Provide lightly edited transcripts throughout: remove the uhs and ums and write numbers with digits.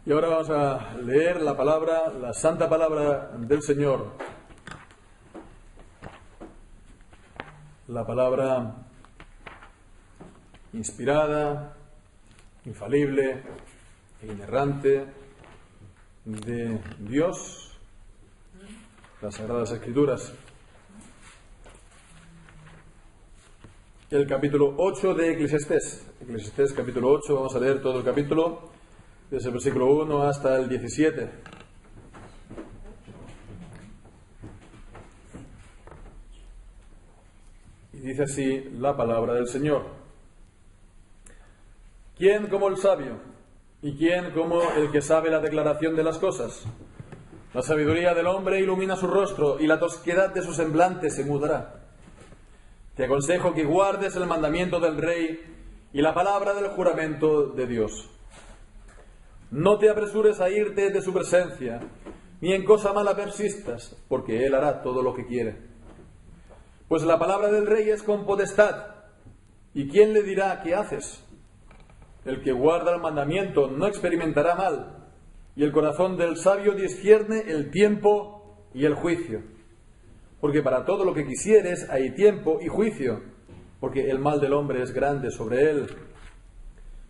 Y ahora vamos a leer la palabra, la santa palabra del Señor. La palabra inspirada, infalible e inerrante de Dios, las Sagradas Escrituras. El capítulo 8 de Eclesiastés. Eclesiastés capítulo 8, vamos a leer todo el capítulo, desde el versículo 1 hasta el 17. Y dice así la palabra del Señor. ¿Quién como el sabio? ¿Y quién como el que sabe la declaración de las cosas? La sabiduría del hombre ilumina su rostro, y la tosquedad de su semblante se mudará. Te aconsejo que guardes el mandamiento del Rey y la palabra del juramento de Dios. No te apresures a irte de su presencia, ni en cosa mala persistas, porque Él hará todo lo que quiere. Pues la palabra del Rey es con potestad, ¿y quién le dirá qué haces? El que guarda el mandamiento no experimentará mal, y el corazón del sabio discierne el tiempo y el juicio. Porque para todo lo que quisieres hay tiempo y juicio, porque el mal del hombre es grande sobre él,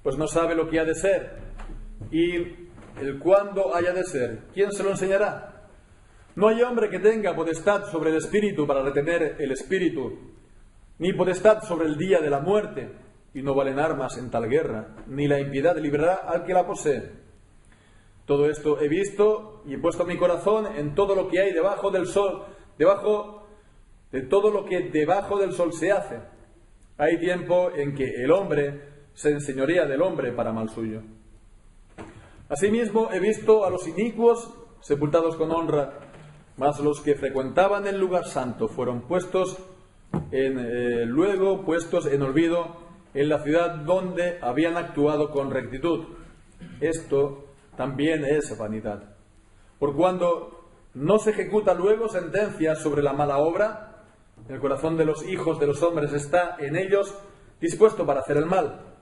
pues no sabe lo que ha de ser, y el cuándo haya de ser, ¿quién se lo enseñará? No hay hombre que tenga potestad sobre el espíritu para retener el espíritu, ni potestad sobre el día de la muerte, y no valen armas en tal guerra, ni la impiedad librará al que la posee. Todo esto he visto y he puesto mi corazón en todo lo que hay debajo del sol, debajo de todo lo que debajo del sol se hace. Hay tiempo en que el hombre se enseñorea del hombre para mal suyo. Asimismo he visto a los inicuos sepultados con honra, mas los que frecuentaban el lugar santo fueron luego puestos en olvido en la ciudad donde habían actuado con rectitud. Esto también es vanidad. Por cuando no se ejecuta luego sentencia sobre la mala obra, el corazón de los hijos de los hombres está en ellos dispuesto para hacer el mal.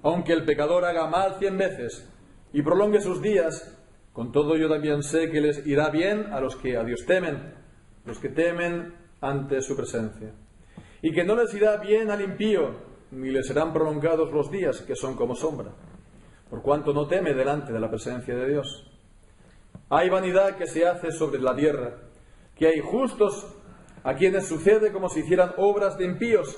Aunque el pecador haga mal 100 veces y prolongue sus días, con todo yo también sé que les irá bien a los que a Dios temen, los que temen ante su presencia. Y que no les irá bien al impío, ni les serán prolongados los días, que son como sombra, por cuanto no teme delante de la presencia de Dios. Hay vanidad que se hace sobre la tierra, que hay justos a quienes sucede como si hicieran obras de impíos,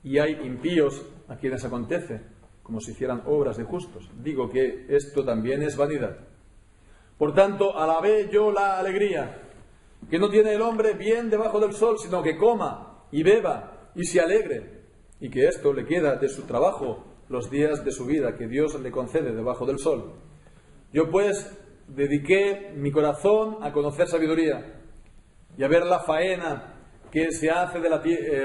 y hay impíos a quienes acontece como si hicieran obras de justos. Digo que esto también es vanidad. Por tanto, alabé yo la alegría, que no tiene el hombre bien debajo del sol, sino que coma y beba y se alegre, y que esto le queda de su trabajo los días de su vida que Dios le concede debajo del sol. Yo pues dediqué mi corazón a conocer sabiduría y a ver la faena que se hace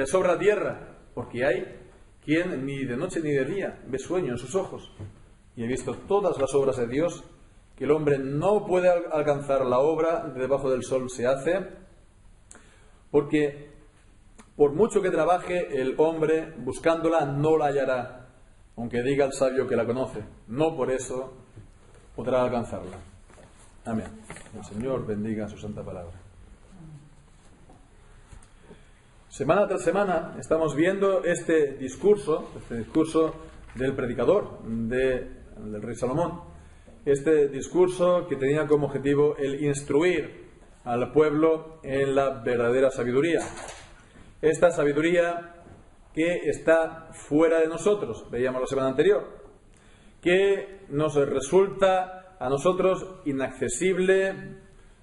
sobre la tierra, porque hay quien ni de noche ni de día ve sueño en sus ojos. Y he visto todas las obras de Dios, que el hombre no puede alcanzar la obra de debajo del sol se hace, porque por mucho que trabaje el hombre buscándola no la hallará, aunque diga el sabio que la conoce. No por eso podrá alcanzarla. Amén. El Señor bendiga su santa palabra. Semana tras semana estamos viendo este discurso del predicador, del rey Salomón. Este discurso que tenía como objetivo el instruir al pueblo en la verdadera sabiduría. Esta sabiduría que está fuera de nosotros, veíamos la semana anterior, que nos resulta a nosotros inaccesible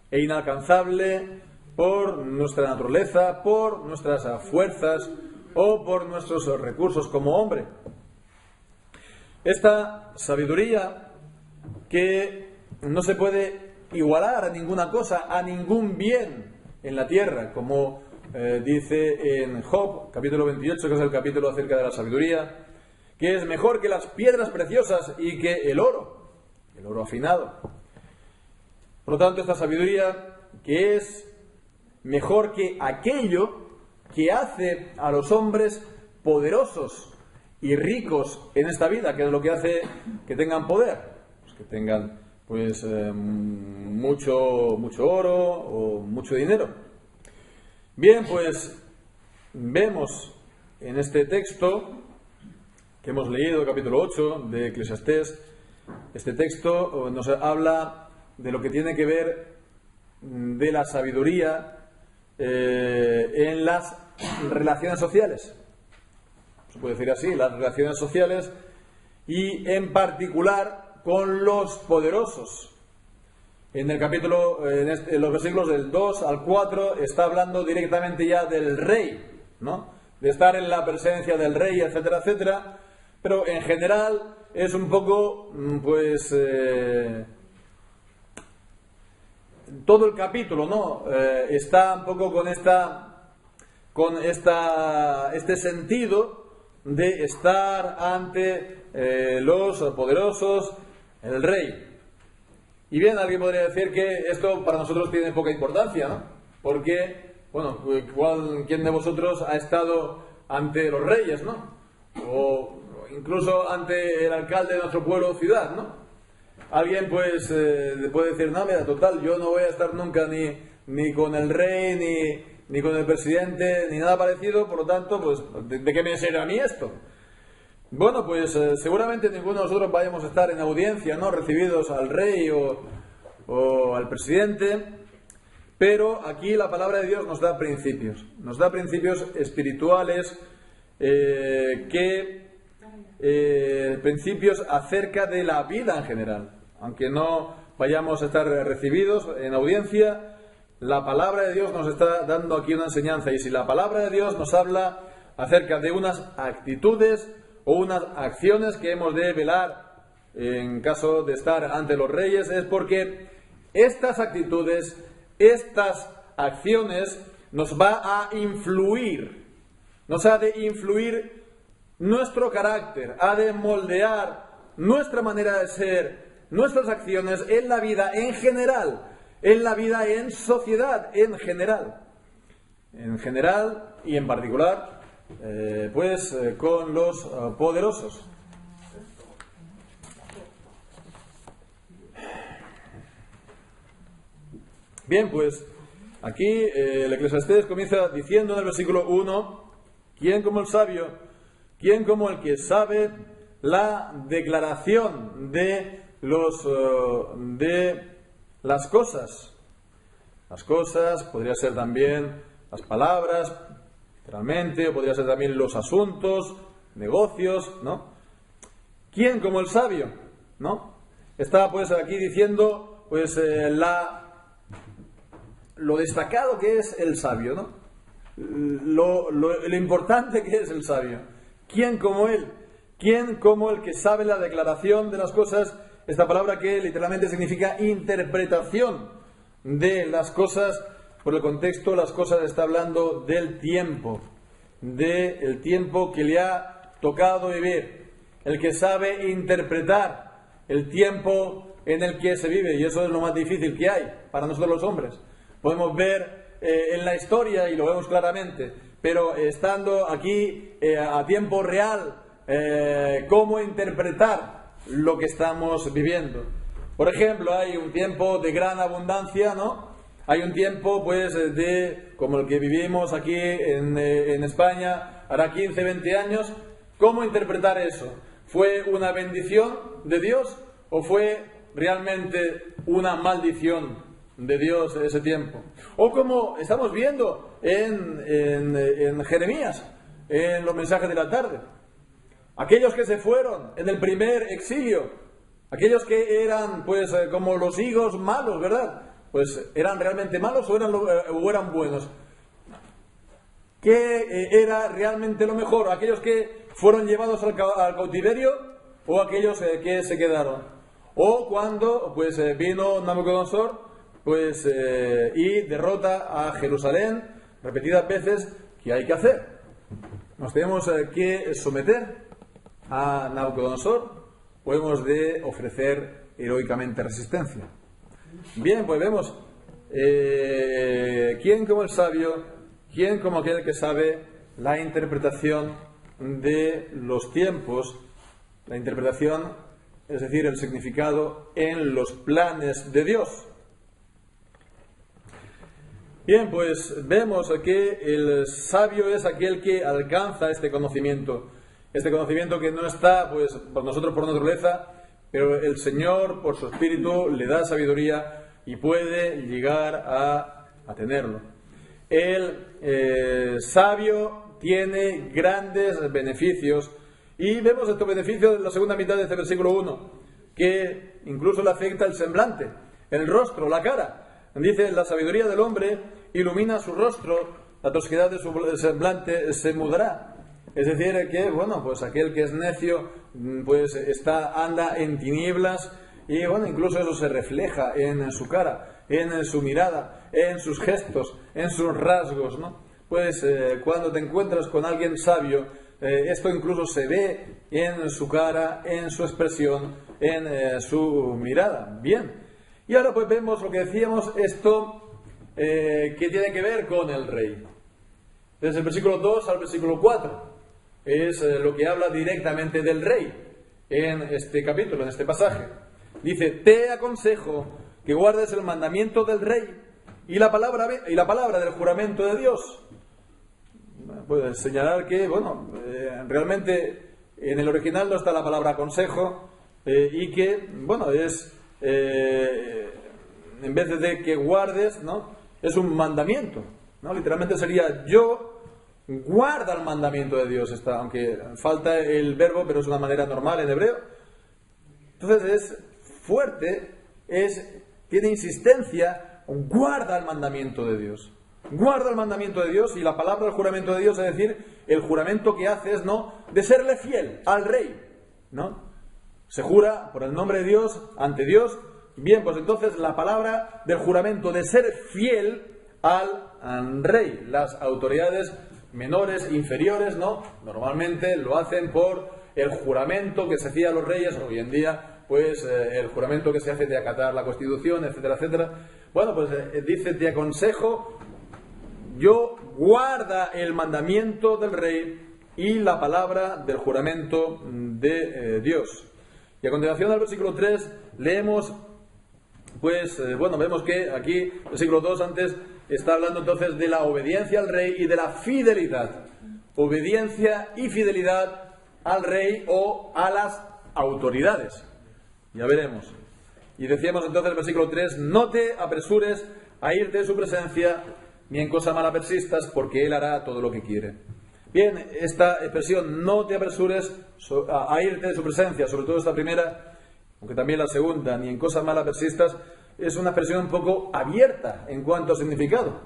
e inalcanzable por nuestra naturaleza, por nuestras fuerzas o por nuestros recursos como hombre. Esta sabiduría que no se puede igualar a ninguna cosa, a ningún bien en la tierra, como dice en Job, capítulo 28, que es el capítulo acerca de la sabiduría, que es mejor que las piedras preciosas y que el oro afinado. Por lo tanto, esta sabiduría que es mejor que aquello que hace a los hombres poderosos y ricos en esta vida, que es lo que hace que tengan poder. Pues que tengan pues mucho oro o mucho dinero. Bien, pues vemos en este texto que hemos leído, capítulo 8 de Eclesiastés, este texto nos habla de lo que tiene que ver de la sabiduría en las relaciones sociales. Se puede decir así, las relaciones sociales, y en particular con los poderosos. En el capítulo, en los versículos del 2 al 4, está hablando directamente ya del rey, ¿no? De estar en la presencia del rey, etcétera, etcétera. Pero en general es un poco, pues, todo el capítulo, ¿no? Está un poco con este sentido de estar ante los poderosos, el rey. Y bien, alguien podría decir que esto para nosotros tiene poca importancia, ¿no? Porque, bueno, ¿quién de vosotros ha estado ante los reyes, ¿no? O incluso ante el alcalde de nuestro pueblo o ciudad, ¿no? Alguien pues puede decir, no, mira, total, yo no voy a estar nunca ni con el rey, ni con el presidente, ni nada parecido, por lo tanto, pues, ¿de qué me sirve a mí esto? Bueno, pues seguramente ninguno de nosotros vayamos a estar en audiencia, ¿no? Recibidos al rey o al presidente, pero aquí la palabra de Dios nos da principios espirituales, principios acerca de la vida en general. Aunque no vayamos a estar recibidos en audiencia, la palabra de Dios nos está dando aquí una enseñanza, y si la palabra de Dios nos habla acerca de unas actitudes o unas acciones que hemos de velar en caso de estar ante los reyes, es porque estas actitudes, estas acciones nos va a influir, nos ha de influir nuestro carácter, ha de moldear nuestra manera de ser, nuestras acciones en la vida en general, en la vida en sociedad en general y en particular con los poderosos. Bien, pues aquí el Eclesiastés comienza diciendo en el versículo 1: ¿quién como el sabio? ¿Quién como el que sabe la declaración de las cosas? Las cosas, podría ser también las palabras, literalmente, o podría ser también los asuntos, negocios, ¿no? ¿Quién como el sabio? ¿No? Está pues aquí diciendo pues lo destacado que es el sabio, ¿no? Lo importante que es el sabio. ¿Quién como él? ¿Quién como el que sabe la declaración de las cosas? Esta palabra que literalmente significa interpretación de las cosas. Por el contexto, las cosas está hablando del tiempo que le ha tocado vivir, el que sabe interpretar el tiempo en el que se vive, y eso es lo más difícil que hay para nosotros los hombres. Podemos ver en la historia y lo vemos claramente, pero estando aquí a tiempo real, cómo interpretar lo que estamos viviendo. Por ejemplo, hay un tiempo de gran abundancia, ¿no? Hay un tiempo, pues, como el que vivimos aquí en España, hará 15, 20 años. ¿Cómo interpretar eso? ¿Fue una bendición de Dios o fue realmente una maldición de Dios ese tiempo? O como estamos viendo en Jeremías, en los mensajes de la tarde. Aquellos que se fueron en el primer exilio, aquellos que eran, pues, como los higos malos, ¿verdad? Pues, ¿eran realmente malos o eran buenos? ¿Qué era realmente lo mejor? ¿Aquellos que fueron llevados al cautiverio o aquellos que se quedaron? O cuando pues vino Nabucodonosor pues, y derrota a Jerusalén repetidas veces, ¿qué hay que hacer? ¿Nos tenemos que someter a Nabucodonosor o hemos de ofrecer heroicamente resistencia? Bien, pues vemos quién como el sabio, quién como aquel que sabe la interpretación de los tiempos, la interpretación es decir, el significado en los planes de Dios. Bien, pues vemos que el sabio es aquel que alcanza este conocimiento que no está pues por nosotros por naturaleza, pero el Señor por su Espíritu le da sabiduría y puede llegar a tenerlo. El sabio tiene grandes beneficios y vemos estos beneficios en la segunda mitad de este versículo 1, que incluso le afecta el semblante, el rostro, la cara. Dice, la sabiduría del hombre ilumina su rostro, la tosquedad de su semblante se mudará. Es decir, que, bueno, pues aquel que es necio, pues anda en tinieblas y, bueno, incluso eso se refleja en su cara, en su mirada, en sus gestos, en sus rasgos, ¿no? Pues cuando te encuentras con alguien sabio, esto incluso se ve en su cara, en su expresión, en su mirada. Bien. Y ahora pues vemos lo que decíamos, esto que tiene que ver con el rey. Desde el versículo 2 al versículo 4 es lo que habla directamente del rey en este capítulo, en este pasaje. Dice, te aconsejo que guardes el mandamiento del rey y la palabra del juramento de Dios. Puedes señalar que, bueno, realmente en el original no está la palabra consejo y que, bueno, es... en vez de que guardes, ¿no? Es un mandamiento, ¿no? Literalmente sería yo guarda el mandamiento de Dios, aunque falta el verbo, pero es una manera normal en hebreo. Entonces es fuerte, tiene insistencia, guarda el mandamiento de Dios. Guarda el mandamiento de Dios, y la palabra del juramento de Dios, es decir, el juramento que haces, ¿no? De serle fiel al rey, ¿no? Se jura por el nombre de Dios, ante Dios. Bien, pues entonces la palabra del juramento de ser fiel al rey. Las autoridades menores, inferiores, ¿no? Normalmente lo hacen por el juramento que se hacía a los reyes. Hoy en día, pues el juramento que se hace de acatar la Constitución, etcétera, etcétera. Bueno, pues dice, te aconsejo, yo guarda el mandamiento del rey y la palabra del juramento de Dios. Y a continuación del versículo 3 leemos, pues, vemos que aquí, versículo 2 antes, está hablando entonces de la obediencia al rey y de la fidelidad. Obediencia y fidelidad al rey o a las autoridades. Ya veremos. Y decíamos entonces el versículo 3, no te apresures a irte de su presencia, ni en cosa mala persistas, porque él hará todo lo que quiere. Bien, esta expresión, no te apresures a irte de su presencia, sobre todo esta primera, aunque también la segunda, ni en cosas malas persistas, es una expresión un poco abierta en cuanto a significado.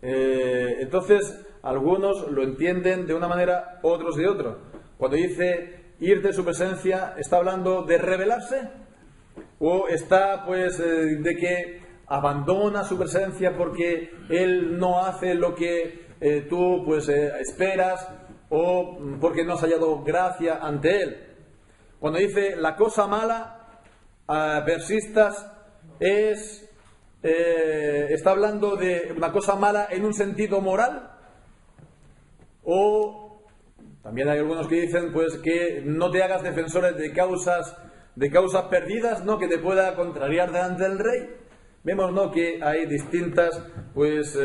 Entonces, algunos lo entienden de una manera, otros de otra. Cuando dice irte de su presencia, ¿está hablando de rebelarse? ¿O está, pues, de que abandona su presencia porque él no hace lo que tú pues esperas, o porque no has hallado gracia ante él? Cuando dice la cosa mala persistas, está hablando de una cosa mala en un sentido moral, o también hay algunos que dicen pues que no te hagas defensores de causas perdidas, ¿no? Que te pueda contrariar delante del rey. Vemos, ¿no?, que hay distintas pues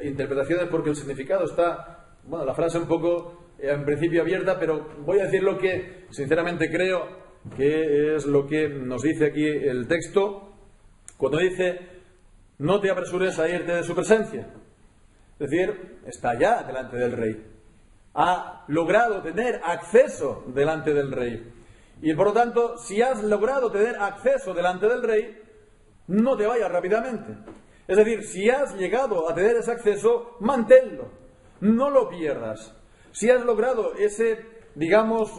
interpretaciones, porque el significado está, bueno, la frase un poco en principio abierta, pero voy a decir lo que sinceramente creo que es lo que nos dice aquí el texto cuando dice no te apresures a irte de su presencia. Es decir, está ya delante del rey, ha logrado tener acceso delante del rey, y por lo tanto, si has logrado tener acceso delante del rey, no te vayas rápidamente. Es decir, si has llegado a tener ese acceso, manténlo, no lo pierdas. Si has logrado ese, digamos,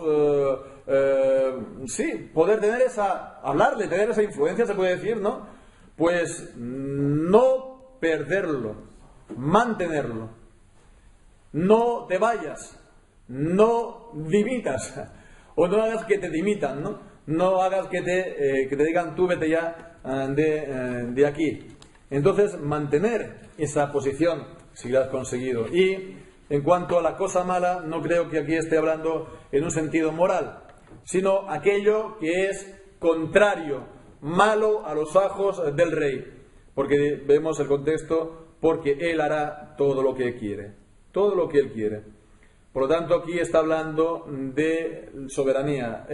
poder tener hablarle, tener esa influencia, se puede decir, ¿no? Pues no perderlo, mantenerlo. No te vayas, no dimitas, o no hagas que te dimitan, ¿no? No hagas que te digan tú vete ya de aquí. Entonces, mantener esa posición si la has conseguido. Y en cuanto a la cosa mala, no creo que aquí esté hablando en un sentido moral, sino aquello que es contrario, malo a los ojos del rey. Porque vemos el contexto, porque él hará todo lo que quiere. Todo lo que él quiere. Por lo tanto, aquí está hablando de soberanía.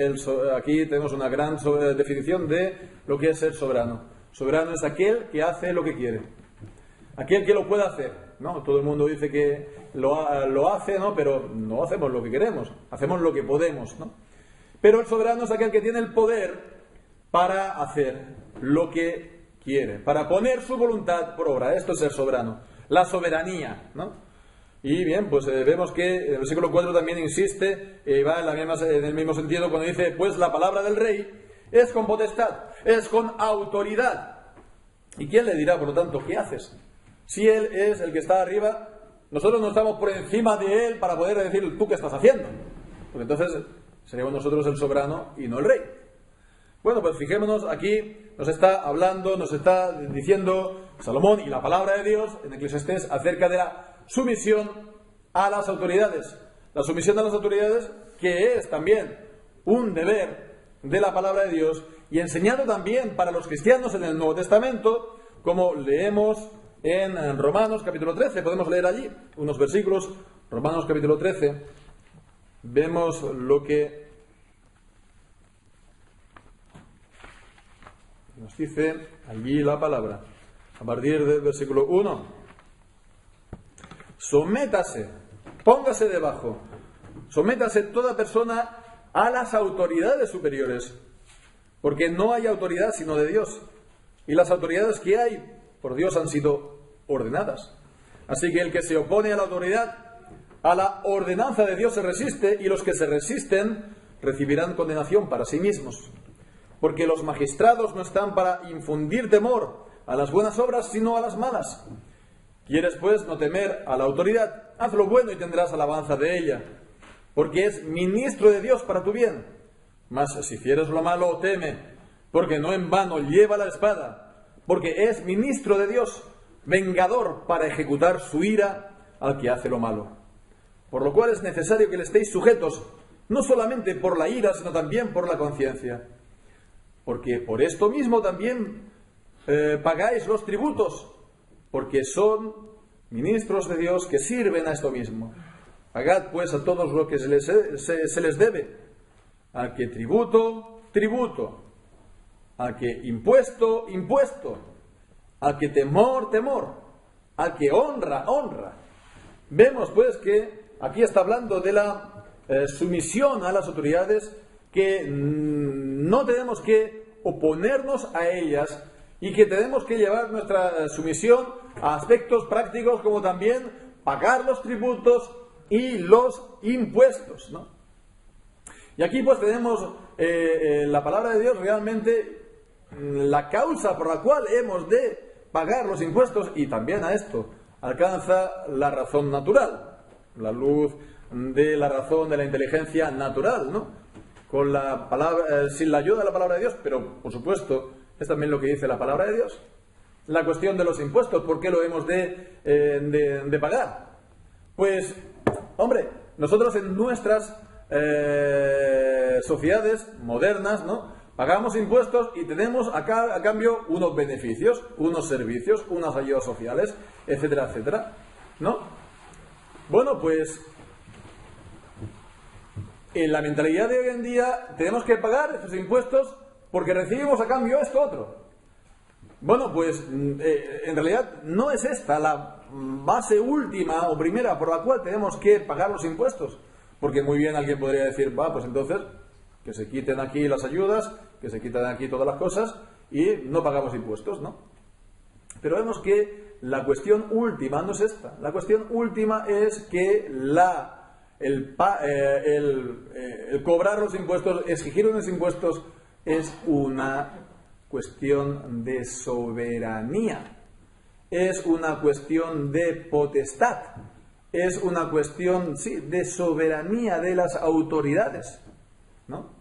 Aquí tenemos una gran definición de lo que es ser soberano. Soberano es aquel que hace lo que quiere. Aquel que lo puede hacer, ¿no? Todo el mundo dice que lo hace, ¿no? Pero no hacemos lo que queremos, hacemos lo que podemos, ¿no? Pero el soberano es aquel que tiene el poder para hacer lo que quiere, para poner su voluntad por obra. Esto es ser soberano, la soberanía, ¿no? Y bien, pues vemos que el versículo 4 también insiste, va en el mismo sentido cuando dice, pues la palabra del rey es con potestad, es con autoridad. ¿Y quién le dirá, por lo tanto, qué haces? Si él es el que está arriba, nosotros no estamos por encima de él para poder decir, ¿tú qué estás haciendo? Porque entonces seríamos nosotros el soberano y no el rey. Bueno, pues fijémonos, aquí nos está hablando, nos está diciendo Salomón y la palabra de Dios en Eclesiastés acerca de la sumisión a las autoridades. La sumisión a las autoridades, que es también un deber de la palabra de Dios y enseñado también para los cristianos en el Nuevo Testamento, como leemos en Romanos capítulo 13, podemos leer allí unos versículos, Romanos capítulo 13, vemos lo que nos dice allí la palabra, a partir del versículo 1. Sométase, póngase debajo, sométase toda persona a las autoridades superiores, porque no hay autoridad sino de Dios, y las autoridades que hay por Dios han sido ordenadas. Así que el que se opone a la autoridad, a la ordenanza de Dios se resiste, y los que se resisten recibirán condenación para sí mismos. Porque los magistrados no están para infundir temor a las buenas obras, sino a las malas. ¿Quieres, pues, no temer a la autoridad? Haz lo bueno y tendrás alabanza de ella, porque es ministro de Dios para tu bien. Mas si hicieres lo malo, teme, porque no en vano lleva la espada, porque es ministro de Dios, vengador para ejecutar su ira al que hace lo malo. Por lo cual es necesario que le estéis sujetos, no solamente por la ira, sino también por la conciencia. Porque por esto mismo también pagáis los tributos, porque son ministros de Dios que sirven a esto mismo. Pagad pues a todos lo que se les debe. Al que tributo, tributo. Al que impuesto, impuesto. Al que temor, temor. Al que honra, honra. Vemos pues que aquí está hablando de la sumisión a las autoridades, que no tenemos que oponernos a ellas y que tenemos que llevar nuestra sumisión a aspectos prácticos como también pagar los tributos y los impuestos, ¿no? Y aquí pues tenemos la palabra de Dios realmente la causa por la cual hemos de pagar los impuestos, y también a esto alcanza la razón natural, la luz de la razón, de la inteligencia natural, ¿no? Con la palabra, sin la ayuda de la palabra de Dios, pero por supuesto es también lo que dice la palabra de Dios. La cuestión de los impuestos, ¿por qué lo hemos de pagar? Pues, hombre, nosotros en nuestras sociedades modernas, ¿no?, pagamos impuestos y tenemos a cambio unos beneficios, unos servicios, unas ayudas sociales, etcétera, etcétera, ¿no? Bueno, pues en la mentalidad de hoy en día tenemos que pagar estos impuestos porque recibimos a cambio esto otro. Bueno, pues en realidad no es esta la base última o primera por la cual tenemos que pagar los impuestos, porque muy bien alguien podría decir, va, pues entonces que se quiten aquí las ayudas, que se quiten aquí todas las cosas y no pagamos impuestos, ¿no? Pero vemos que la cuestión última no es esta. La cuestión última es que el cobrar los impuestos, exigir unos impuestos, es una cuestión de soberanía, es una cuestión de potestad, es una cuestión, sí, de soberanía de las autoridades, ¿no?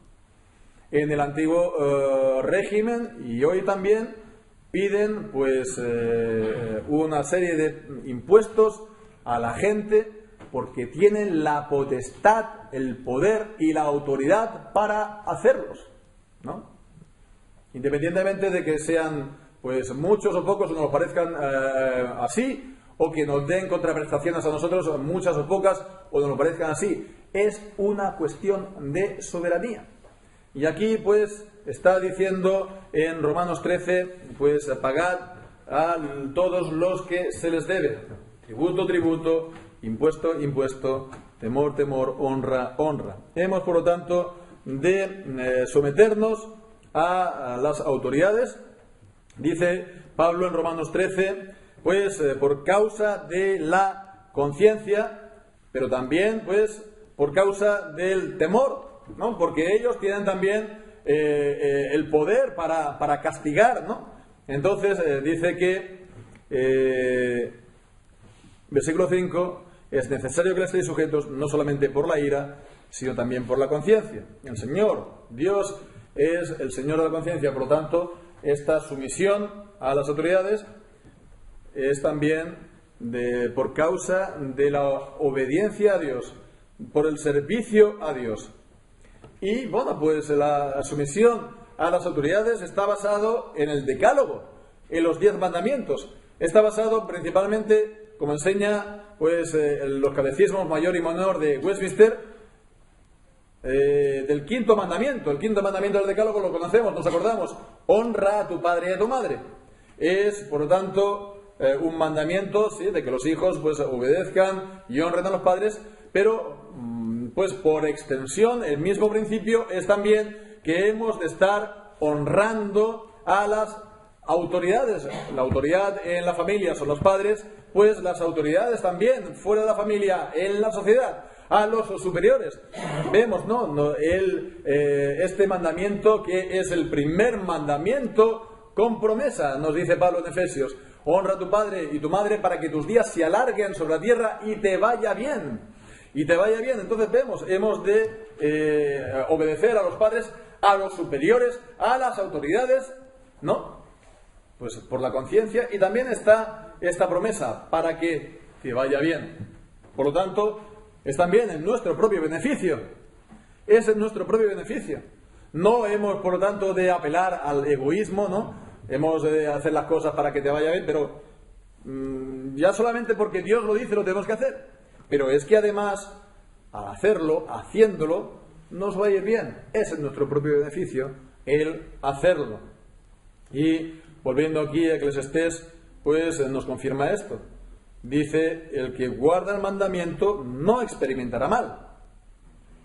En el antiguo régimen y hoy también piden pues una serie de impuestos a la gente porque tienen la potestad, el poder y la autoridad para hacerlos, ¿no? independientemente de que sean pues muchos o pocos o nos parezcan así, o que nos den contraprestaciones a nosotros, muchas o pocas, o nos parezcan así. Es una cuestión de soberanía. Y aquí pues está diciendo en Romanos 13, pues pagad a todos los que se les debe. Tributo, tributo, impuesto, impuesto, temor, temor, honra, honra. Hemos, por lo tanto, de someternos a las autoridades. Dice Pablo en Romanos 13, pues por causa de la conciencia, pero también pues por causa del temor, ¿no? Porque ellos tienen también el poder para castigar, ¿no? Entonces dice que, versículo 5, es necesario que les estéis sujetos no solamente por la ira, sino también por la conciencia. El Señor, Dios, es el Señor de la conciencia, por lo tanto, esta sumisión a las autoridades es también por causa de la obediencia a Dios, por el servicio a Dios. Y bueno, pues la sumisión a las autoridades está basado en el decálogo, en los 10 mandamientos. Está basado principalmente, como enseña pues los catecismos mayor y menor de Westminster, del quinto mandamiento. El quinto mandamiento del decálogo lo conocemos, nos acordamos: honra a tu padre y a tu madre. Es, por lo tanto, un mandamiento, ¿sí?, de que los hijos pues obedezcan y honren a los padres, pero pues por extensión el mismo principio es también que hemos de estar honrando a las autoridades. La autoridad en la familia son los padres, pues las autoridades también fuera de la familia, en la sociedad, a los superiores. Vemos, ¿no? Este mandamiento, que es el primer mandamiento con promesa, nos dice Pablo en Efesios: honra a tu padre y tu madre para que tus días se alarguen sobre la tierra y te vaya bien. Y te vaya bien. Entonces vemos, hemos de obedecer a los padres, a los superiores, a las autoridades, ¿no? Pues por la conciencia. Y también está esta promesa: para que te vaya bien. Por lo tanto, es también en nuestro propio beneficio. Es en nuestro propio beneficio. No hemos, por lo tanto, de apelar al egoísmo, ¿no? Hemos de hacer las cosas para que te vaya bien, pero ya solamente porque Dios lo dice lo tenemos que hacer. Pero es que además, al hacerlo, haciéndolo, nos va a ir bien. Es en nuestro propio beneficio el hacerlo. Y volviendo aquí a Eclesiastés, pues nos confirma esto. Dice: el que guarda el mandamiento no experimentará mal.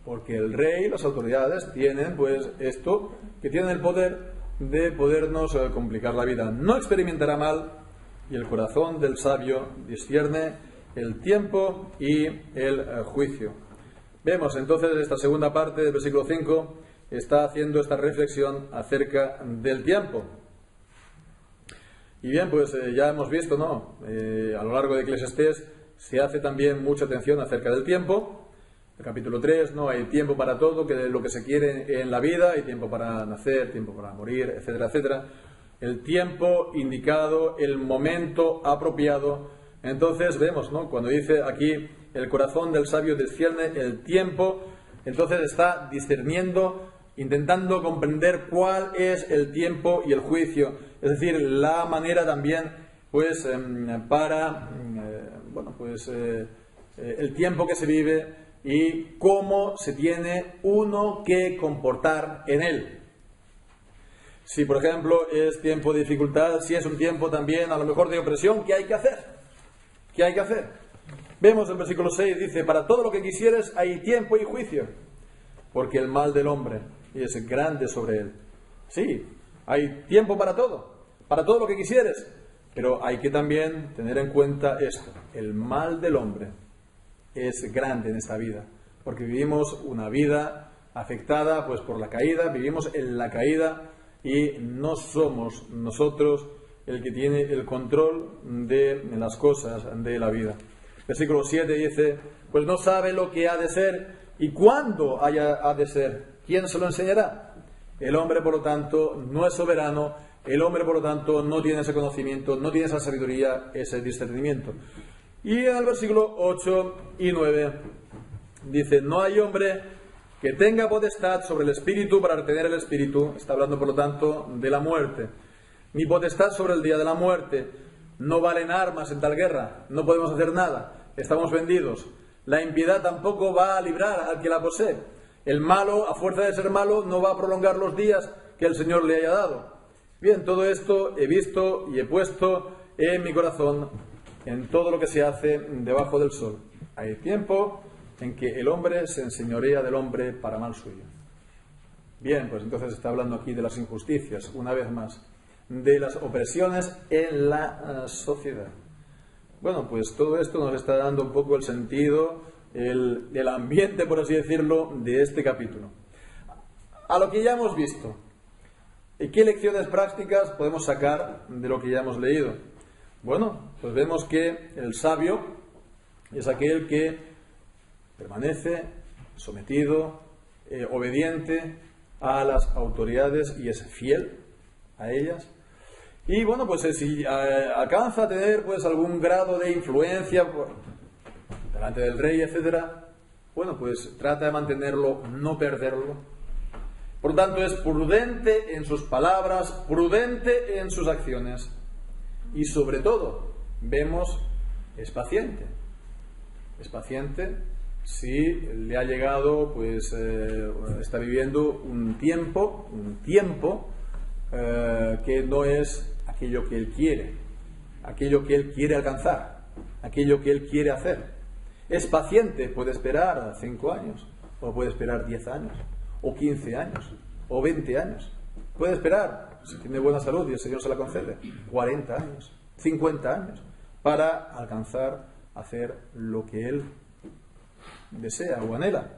Porque el rey y las autoridades tienen pues esto, que tienen el poder de podernos complicar la vida. No experimentará mal, y el corazón del sabio discierne el tiempo y el juicio. Vemos entonces esta segunda parte del versículo 5, está haciendo esta reflexión acerca del tiempo. Y bien, pues ya hemos visto, ¿no? A lo largo de Eclesiastés se hace también mucha atención acerca del tiempo. El capítulo 3, ¿no? Hay tiempo para todo, que es lo que se quiere en la vida, hay tiempo para nacer, tiempo para morir, etcétera, etcétera. El tiempo indicado, el momento apropiado. Entonces vemos, ¿no? Cuando dice aquí: el corazón del sabio discierne el tiempo, entonces está discerniendo, intentando comprender cuál es el tiempo y el juicio, es decir, la manera también, pues, para, bueno, pues, el tiempo que se vive y cómo se tiene uno que comportar en él. Si, por ejemplo, es tiempo de dificultad, si es un tiempo también, a lo mejor, de opresión, ¿qué hay que hacer? ¿Qué hay que hacer? Vemos el versículo 6, dice: para todo lo que quisieres hay tiempo y juicio, porque el mal del hombre es grande sobre él. Sí, hay tiempo para todo lo que quisieres, pero hay que también tener en cuenta esto: el mal del hombre es grande en esta vida, porque vivimos una vida afectada pues por la caída, vivimos en la caída y no somos nosotros el que tiene el control de las cosas de la vida. Versículo 7 dice: pues no sabe lo que ha de ser y cuándo ha de ser. ¿Quién se lo enseñará? El hombre, por lo tanto, no es soberano. El hombre, por lo tanto, no tiene ese conocimiento, no tiene esa sabiduría, ese discernimiento. Y en el versículo 8 y 9 dice: no hay hombre que tenga potestad sobre el espíritu para retener el espíritu, está hablando por lo tanto de la muerte, ni potestad sobre el día de la muerte, no valen armas en tal guerra, no podemos hacer nada, estamos vendidos, la impiedad tampoco va a librar al que la posee, el malo, a fuerza de ser malo, no va a prolongar los días que el Señor le haya dado. Bien, todo esto he visto y he puesto en mi corazón en todo lo que se hace debajo del sol. Hay tiempo en que el hombre se enseñorea del hombre para mal suyo. Bien, pues entonces está hablando aquí de las injusticias, una vez más, de las opresiones en la sociedad. Bueno, pues todo esto nos está dando un poco el sentido, el ambiente, por así decirlo, de este capítulo. A lo que ya hemos visto, ¿y qué lecciones prácticas podemos sacar de lo que ya hemos leído? Bueno, pues vemos que el sabio es aquel que permanece sometido, obediente a las autoridades y es fiel a ellas. Y bueno, pues si alcanza a tener pues algún grado de influencia delante del rey, etcétera, bueno, pues trata de mantenerlo, no perderlo. Por lo tanto, es prudente en sus palabras, prudente en sus acciones. Y sobre todo, vemos, es paciente. Es paciente si le ha llegado, pues está viviendo un tiempo que no es aquello que él quiere alcanzar, aquello que él quiere hacer. Es paciente, puede esperar 5 años, o puede esperar 10 años, o 15 años, o 20 años. Puede esperar, si tiene buena salud y el Señor se la concede, 40 años, 50 años, para alcanzar, hacer lo que él desea o anhela,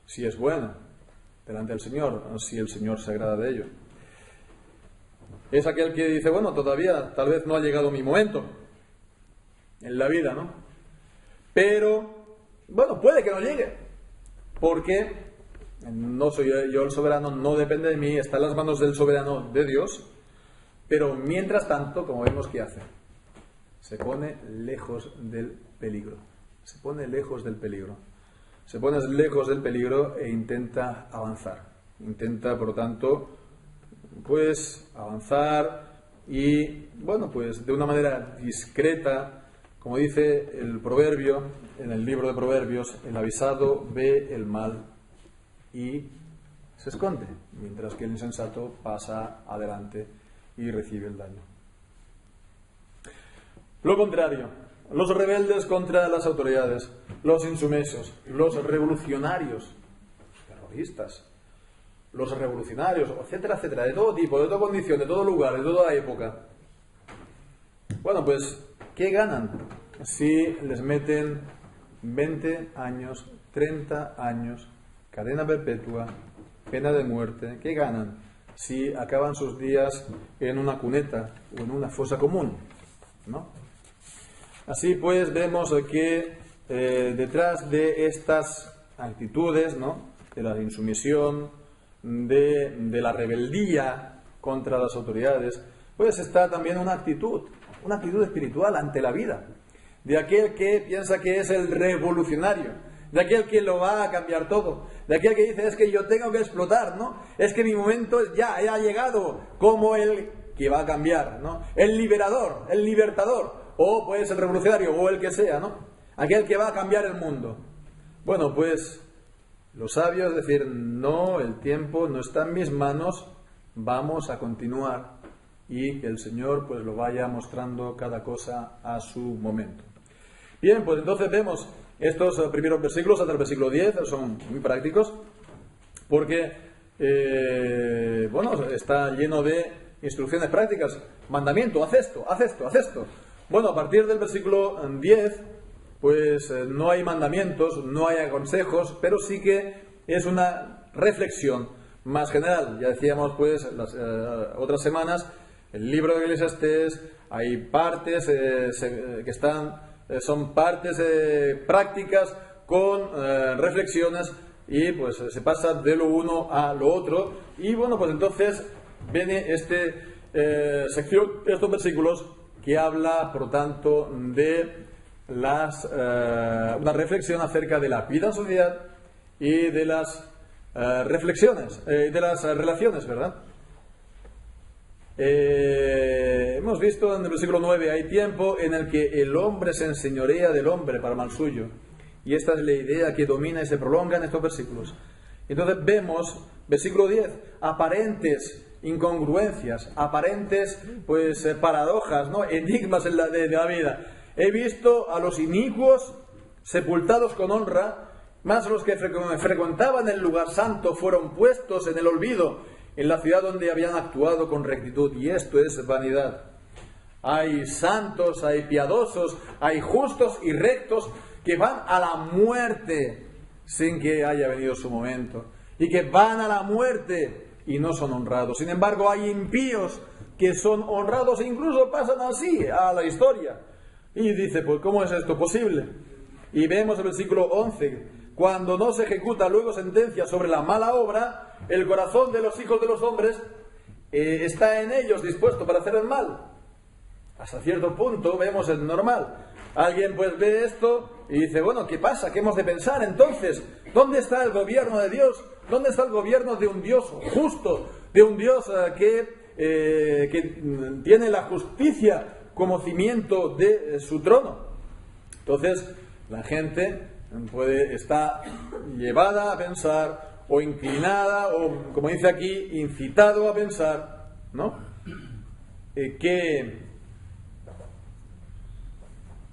si es bueno delante del Señor, o si el Señor se agrada de ello. Es aquel que dice, bueno, todavía tal vez no ha llegado mi momento en la vida, ¿no? Pero, bueno, puede que no llegue, porque no soy yo el soberano, no depende de mí, está en las manos del soberano de Dios, pero mientras tanto, como vemos, ¿qué hace? Se pone lejos del peligro. Se pone lejos del peligro. Se pone lejos del peligro e intenta avanzar. Intenta, por lo tanto, pues avanzar y, bueno, pues de una manera discreta, como dice el proverbio, en el libro de Proverbios, el avisado ve el mal y se esconde, mientras que el insensato pasa adelante y recibe el daño. Lo contrario, los rebeldes contra las autoridades, los insumisos, los revolucionarios, los terroristas, los revolucionarios, etcétera, etcétera, de todo tipo, de toda condición, de todo lugar, de toda época. Bueno, pues, ¿qué ganan si les meten 20 años, 30 años, cadena perpetua, pena de muerte? ¿Qué ganan si acaban sus días en una cuneta o en una fosa común? ¿No? Así pues, vemos que detrás de estas actitudes, ¿no?, de la insumisión, de la rebeldía contra las autoridades, pues está también una actitud espiritual ante la vida, de aquel que piensa que es el revolucionario, de aquel que lo va a cambiar todo, de aquel que dice, es que yo tengo que explotar, ¿no? Es que mi momento ya ha llegado, como el que va a cambiar, ¿no? El liberador, el libertador, o pues el revolucionario, o el que sea, ¿no? Aquel que va a cambiar el mundo. Bueno, pues los sabios decir, no, el tiempo no está en mis manos, vamos a continuar y que el Señor pues lo vaya mostrando cada cosa a su momento. Bien, pues entonces vemos estos primeros versículos hasta el versículo 10, son muy prácticos, porque bueno, está lleno de instrucciones prácticas, mandamiento, haz esto, haz esto, haz esto. Bueno, a partir del versículo 10, pues no hay mandamientos, no hay consejos, pero sí que es una reflexión más general. Ya decíamos pues las otras semanas, el libro de Eclesiastés, hay partes que son partes prácticas con reflexiones y pues se pasa de lo uno a lo otro. Y bueno, pues entonces viene sección, estos versículos que habla, por tanto, de una reflexión acerca de la vida en sociedad y de las reflexiones, de las relaciones, ¿verdad? Hemos visto en el versículo 9, hay tiempo en el que el hombre se enseñorea del hombre para mal suyo. Y esta es la idea que domina y se prolonga en estos versículos. Entonces vemos, versículo 10, aparentes incongruencias, aparentes pues paradojas, ¿no? Enigmas de la vida. He visto a los inicuos sepultados con honra, más los que frecuentaban el lugar santo fueron puestos en el olvido, en la ciudad donde habían actuado con rectitud, y esto es vanidad. Hay santos, hay piadosos, hay justos y rectos que van a la muerte sin que haya venido su momento, y que van a la muerte y no son honrados. Sin embargo, hay impíos que son honrados e incluso pasan así a la historia. Y dice, pues, ¿cómo es esto posible? Y vemos el versículo 11, cuando no se ejecuta luego sentencia sobre la mala obra, el corazón de los hijos de los hombres está en ellos dispuesto para hacer el mal. Hasta cierto punto vemos el normal. Alguien pues ve esto y dice, bueno, ¿qué pasa? ¿Qué hemos de pensar entonces? ¿Dónde está el gobierno de Dios? ¿Dónde está el gobierno de un Dios justo? De un Dios que tiene la justicia como cimiento de su trono. Entonces, la gente está llevada a pensar, o inclinada, o como dice aquí, incitado a pensar, ¿no?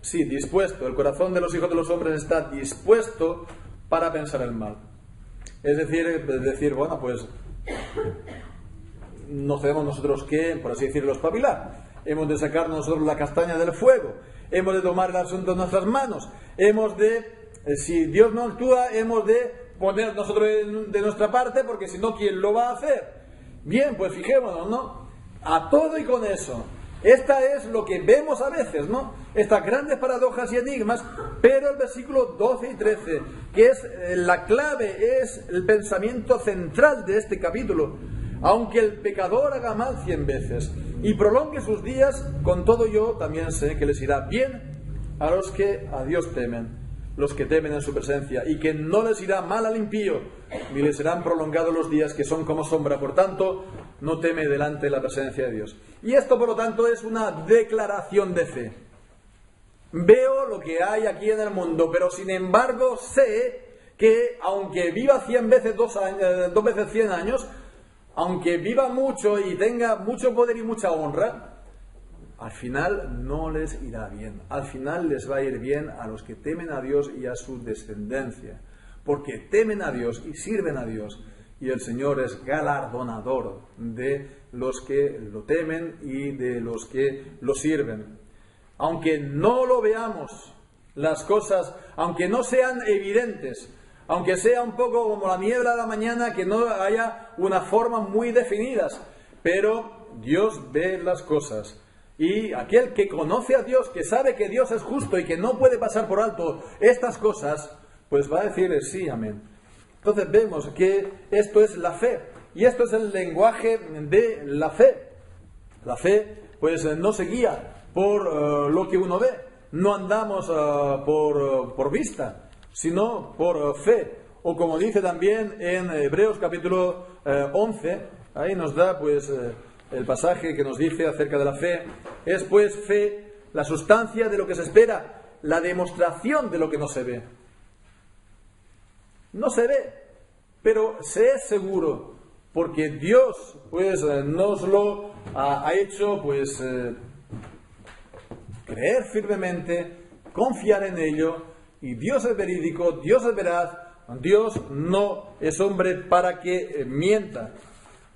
Sí, dispuesto, el corazón de los hijos de los hombres está dispuesto para pensar el mal. Es decir, bueno, pues no sabemos nosotros qué, por así decirlo, espabilar. Hemos de sacar nosotros la castaña del fuego, hemos de tomar el asunto en nuestras manos, si Dios no actúa, hemos de poner nosotros de nuestra parte, porque si no, ¿quién lo va a hacer? Bien, pues fijémonos, ¿no? A todo y con eso. Esta es lo que vemos a veces, ¿no? Estas grandes paradojas y enigmas, pero el versículo 12 y 13, que es la clave, es el pensamiento central de este capítulo. Aunque el pecador haga mal 100 veces y prolongue sus días, con todo yo también sé que les irá bien a los que a Dios temen, los que temen en su presencia, y que no les irá mal al impío, ni les serán prolongados los días que son como sombra. Por tanto, no teme delante de la presencia de Dios. Y esto, por lo tanto, es una declaración de fe. Veo lo que hay aquí en el mundo, pero sin embargo sé que aunque viva 100 veces 2 veces 100 años, aunque viva mucho y tenga mucho poder y mucha honra, al final no les irá bien. Al final les va a ir bien a los que temen a Dios y a su descendencia, porque temen a Dios y sirven a Dios, y el Señor es galardonador de los que lo temen y de los que lo sirven. Aunque no lo veamos, las cosas, aunque no sean evidentes, aunque sea un poco como la niebla de la mañana, que no haya una forma muy definidas, pero Dios ve las cosas. Y aquel que conoce a Dios, que sabe que Dios es justo y que no puede pasar por alto estas cosas, pues va a decir sí, amén. Entonces vemos que esto es la fe, y esto es el lenguaje de la fe. La fe pues no se guía por lo que uno ve, no andamos por vista, sino por fe. O como dice también en Hebreos capítulo 11, ahí nos da pues el pasaje que nos dice acerca de la fe. Es pues fe la sustancia de lo que se espera, la demostración de lo que no se ve. No se ve, pero se es seguro, porque Dios pues nos lo ha hecho pues creer firmemente, confiar en ello, y Dios es verídico, Dios es veraz, Dios no es hombre para que mienta.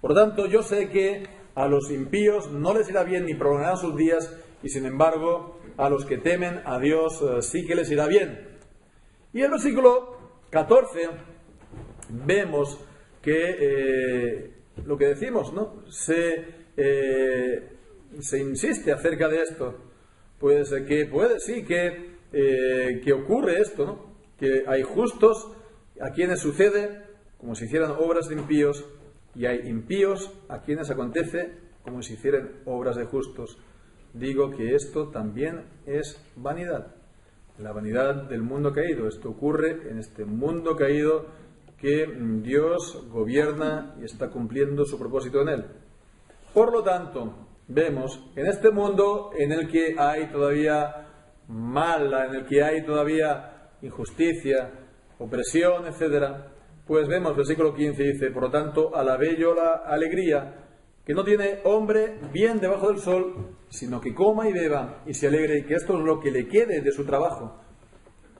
Por lo tanto, yo sé que a los impíos no les irá bien ni prolongarán sus días, y sin embargo a los que temen a Dios sí que les irá bien. Y el versículo 14 vemos que lo que decimos, ¿no? Se insiste acerca de esto, pues que puede, sí, que ocurre esto, ¿no? Que hay justos a quienes sucede como si hicieran obras de impíos, y hay impíos a quienes acontece como si hicieran obras de justos. Digo que esto también es vanidad, la vanidad del mundo caído. Esto ocurre en este mundo caído que Dios gobierna y está cumpliendo su propósito en él. Por lo tanto, vemos en este mundo en el que hay todavía mal, en el que hay todavía injusticia, opresión, etcétera, pues vemos, versículo 15 dice: por lo tanto, alabé yo la alegría, que no tiene hombre bien debajo del sol, sino que coma y beba y se alegre, y que esto es lo que le quede de su trabajo.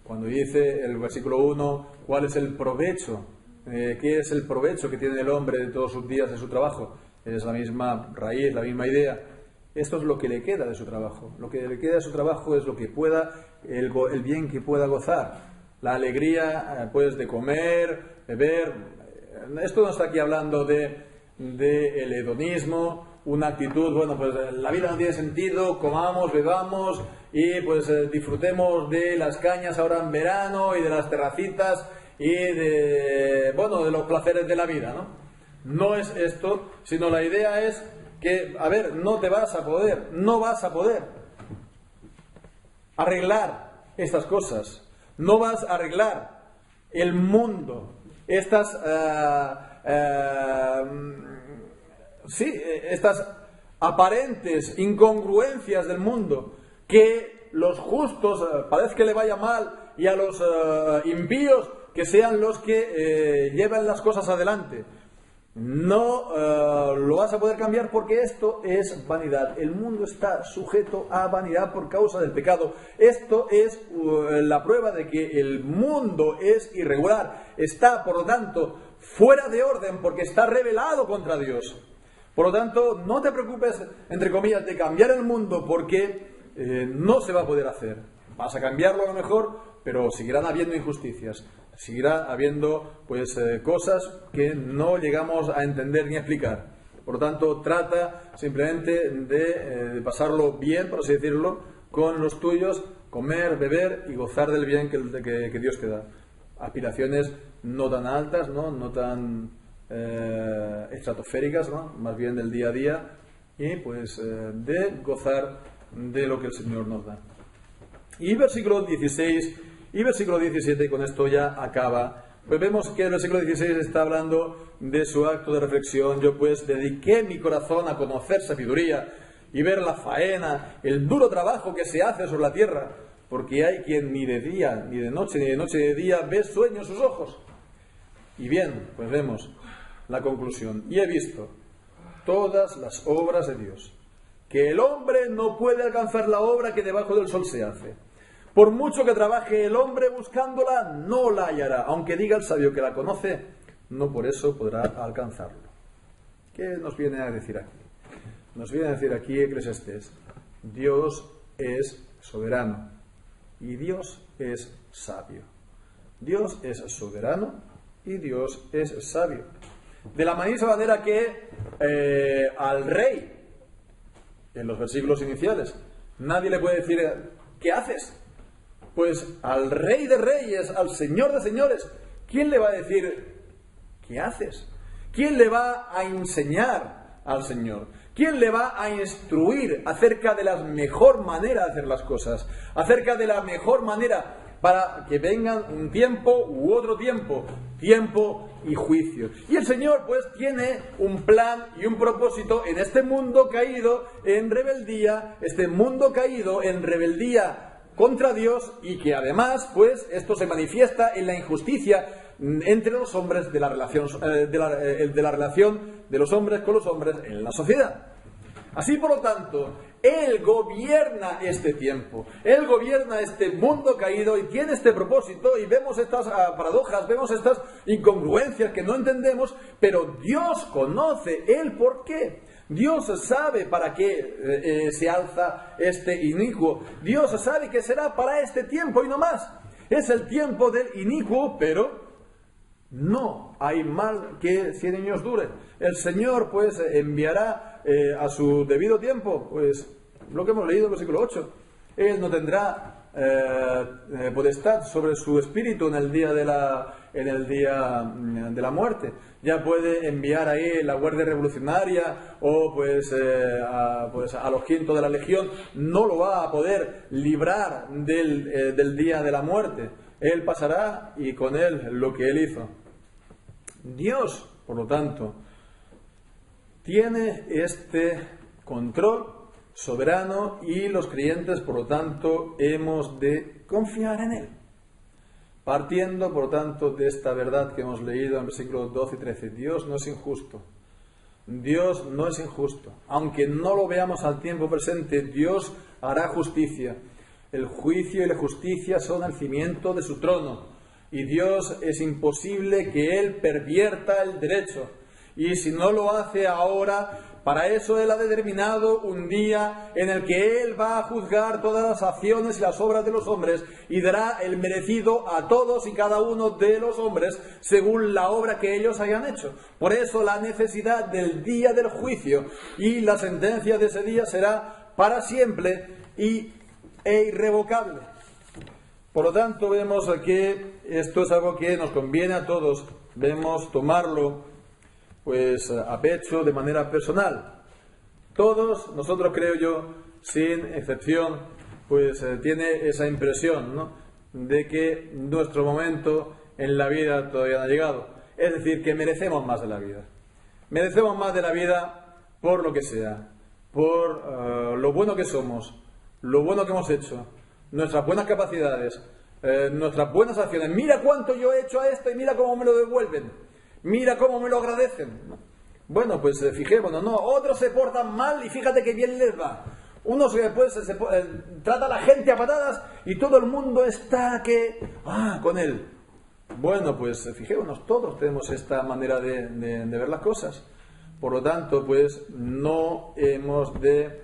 Cuando dice el versículo 1, ¿cuál es el provecho? ¿Qué es el provecho que tiene el hombre de todos sus días de su trabajo? Es la misma raíz, la misma idea. Esto es lo que le queda de su trabajo. Lo que le queda de su trabajo es lo que pueda, el bien que pueda gozar. La alegría, pues, de comer, beber. Esto no está aquí hablando de el hedonismo, una actitud, bueno, pues la vida no tiene sentido, comamos, bebamos y pues disfrutemos de las cañas ahora en verano y de las terracitas y de los placeres de la vida, ¿no? No es esto, sino la idea es que, no vas a poder arreglar estas cosas, no vas a arreglar el mundo, estas aparentes incongruencias del mundo, que los justos parece que le vaya mal y a los impíos que sean los que lleven las cosas adelante. No lo vas a poder cambiar porque esto es vanidad. El mundo está sujeto a vanidad por causa del pecado. Esto es la prueba de que el mundo es irregular. Está, por lo tanto, fuera de orden porque está rebelado contra Dios. Por lo tanto, no te preocupes, entre comillas, de cambiar el mundo porque no se va a poder hacer. Vas a cambiarlo a lo mejor, pero seguirán habiendo injusticias. Seguirá habiendo cosas que no llegamos a entender ni a explicar. Por lo tanto, trata simplemente de pasarlo bien, por así decirlo, con los tuyos, comer, beber y gozar del bien que Dios te da. Aspiraciones no tan altas, no tan estratosféricas, más bien del día a día, y de gozar de lo que el Señor nos da. Y versículo 16 y versículo 17, con esto ya acaba. Pues vemos que el versículo 16 está hablando de su acto de reflexión. Yo pues dediqué mi corazón a conocer sabiduría y ver la faena, el duro trabajo que se hace sobre la tierra, porque hay quien ni de día, ni de noche, ni de noche ni de día ve sueño en sus ojos. Y bien, pues vemos la conclusión. Y he visto todas las obras de Dios, que el hombre no puede alcanzar la obra que debajo del sol se hace. Por mucho que trabaje el hombre buscándola, no la hallará. Aunque diga el sabio que la conoce, no por eso podrá alcanzarlo. ¿Qué nos viene a decir aquí? Nos viene a decir aquí Eclesiastés: Dios es soberano y Dios es sabio. Dios es soberano y Dios es sabio. De la misma manera que al rey, en los versículos iniciales, nadie le puede decir: ¿qué haces? Pues al Rey de Reyes, al Señor de Señores, ¿quién le va a decir qué haces? ¿Quién le va a enseñar al Señor? ¿Quién le va a instruir acerca de la mejor manera de hacer las cosas? Acerca de la mejor manera para que vengan un tiempo u otro tiempo, tiempo y juicio. Y el Señor pues tiene un plan y un propósito en este mundo caído en rebeldía, contra Dios, y que además pues esto se manifiesta en la injusticia entre los hombres de la relación de los hombres con los hombres en la sociedad. Así, por lo tanto, Él gobierna este tiempo, Él gobierna este mundo caído y tiene este propósito, y vemos estas paradojas, vemos estas incongruencias que no entendemos, pero Dios conoce el porqué. Dios sabe para qué se alza este inicuo. Dios sabe que será para este tiempo y no más. Es el tiempo del inicuo, pero no hay mal que 100 años dure. El Señor pues enviará a su debido tiempo, pues lo que hemos leído en el versículo 8. Él no tendrá potestad sobre su espíritu en el día de la muerte. Ya puede enviar ahí la Guardia Revolucionaria o a los quintos de la Legión. No lo va a poder librar del día de la muerte. Él pasará y con él lo que él hizo. Dios, por lo tanto, tiene este control soberano y los creyentes, por lo tanto, hemos de confiar en Él. Partiendo, por lo tanto, de esta verdad que hemos leído en versículos 12 y 13. Dios no es injusto. Dios no es injusto. Aunque no lo veamos al tiempo presente, Dios hará justicia. El juicio y la justicia son el cimiento de su trono. Y Dios es imposible que Él pervierta el derecho. Y si no lo hace ahora, para eso Él ha determinado un día en el que Él va a juzgar todas las acciones y las obras de los hombres y dará el merecido a todos y cada uno de los hombres según la obra que ellos hayan hecho. Por eso la necesidad del día del juicio y la sentencia de ese día será para siempre e irrevocable. Por lo tanto, vemos que esto es algo que nos conviene a todos. Debemos tomarlo pues a pecho de manera personal. Todos, nosotros creo yo, sin excepción, pues tiene esa impresión, ¿no?, de que nuestro momento en la vida todavía no ha llegado. Es decir, que merecemos más de la vida. Merecemos más de la vida por lo que sea, por lo bueno que somos, lo bueno que hemos hecho, nuestras buenas capacidades, nuestras buenas acciones. Mira cuánto yo he hecho a esto y mira cómo me lo devuelven. Mira cómo me lo agradecen. Bueno, pues fijémonos, ¿no? Otros se portan mal y fíjate que bien les va. Unos después trata a la gente a patadas y todo el mundo está con él. Bueno, pues fijémonos, todos tenemos esta manera de ver las cosas. Por lo tanto, pues no hemos de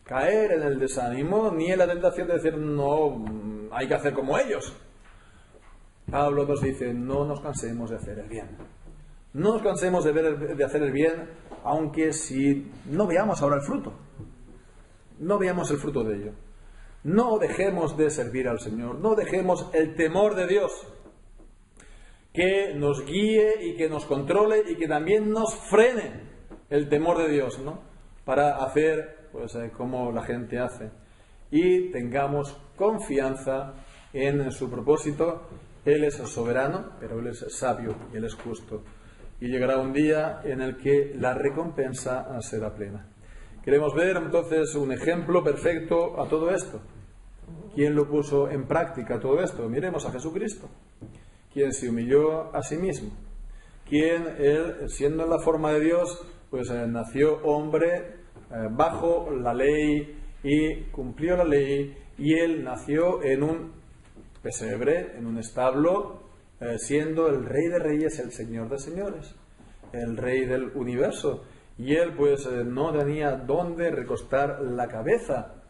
caer en el desánimo ni en la tentación de decir, no, hay que hacer como ellos. Pablo nos dice, no nos cansemos de hacer el bien. No nos cansemos de hacer el bien, aunque si no veamos ahora el fruto. No veamos el fruto de ello. No dejemos de servir al Señor. No dejemos el temor de Dios que nos guíe y que nos controle y que también nos frene el temor de Dios, ¿no?, para hacer pues como la gente hace. Y tengamos confianza en su propósito. Él es soberano, pero Él es sabio y Él es justo. Y llegará un día en el que la recompensa será plena. Queremos ver entonces un ejemplo perfecto a todo esto. ¿Quién lo puso en práctica todo esto? Miremos a Jesucristo, quien se humilló a sí mismo. Quien Él, siendo en la forma de Dios, pues nació hombre bajo la ley y cumplió la ley. Y Él nació en un pesebre, en un establo, siendo el Rey de Reyes, el Señor de Señores, el Rey del universo. Y Él pues no tenía dónde recostar la cabeza.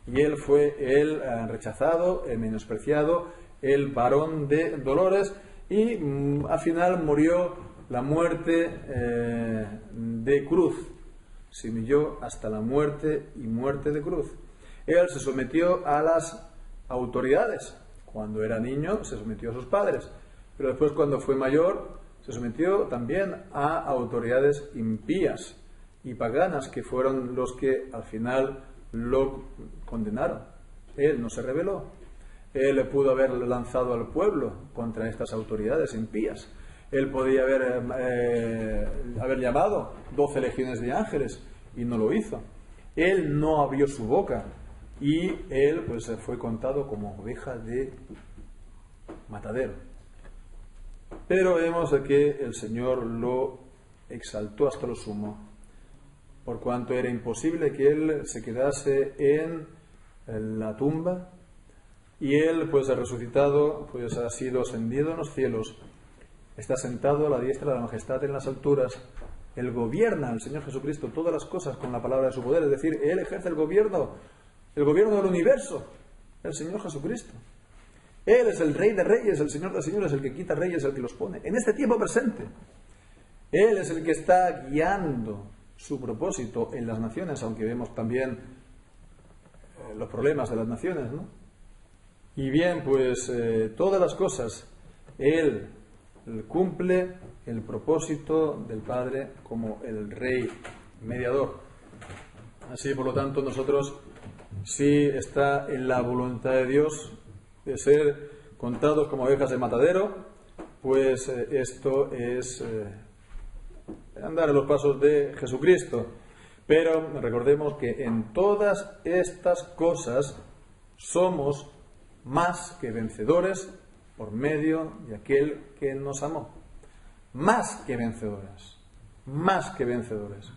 Y Él fue el rechazado, el menospreciado, el varón de dolores. Y al final murió la muerte de cruz. Se humilló hasta la muerte y muerte de cruz. Él se sometió a las autoridades. Cuando era niño se sometió a sus padres, pero después cuando fue mayor se sometió también a autoridades impías y paganas que fueron los que al final lo condenaron. Él no se rebeló. Él pudo haber lanzado al pueblo contra estas autoridades impías. Él podía haber llamado 12 legiones de ángeles y no lo hizo. Él no abrió su boca. Y él pues fue contado como oveja de matadero. Pero vemos que el Señor lo exaltó hasta lo sumo, por cuanto era imposible que él se quedase en la tumba. Y él pues resucitado, pues ha sido ascendido en los cielos, está sentado a la diestra de la majestad en las alturas. Él gobierna, el Señor Jesucristo, todas las cosas con la palabra de su poder, es decir, Él ejerce el gobierno del universo, el Señor Jesucristo. Él es el Rey de Reyes, el Señor de Señores, el que quita reyes, el que los pone. En este tiempo presente, Él es el que está guiando su propósito en las naciones, aunque vemos también los problemas de las naciones, ¿no? Y bien, pues todas las cosas, Él cumple el propósito del Padre como el Rey mediador. Así, por lo tanto, nosotros, si está en la voluntad de Dios de ser contados como ovejas de matadero, pues esto es andar en los pasos de Jesucristo. Pero recordemos que en todas estas cosas somos más que vencedores por medio de aquel que nos amó. Más que vencedores. Más que vencedores.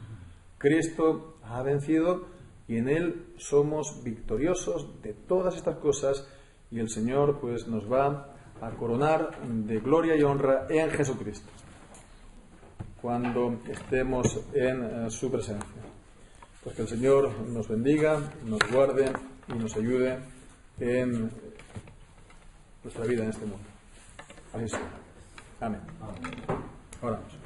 Cristo ha vencido y en Él somos victoriosos de todas estas cosas, y el Señor pues nos va a coronar de gloria y honra en Jesucristo cuando estemos en su presencia. Pues que el Señor nos bendiga, nos guarde y nos ayude en nuestra vida en este mundo. Así sea. Amén. Oramos.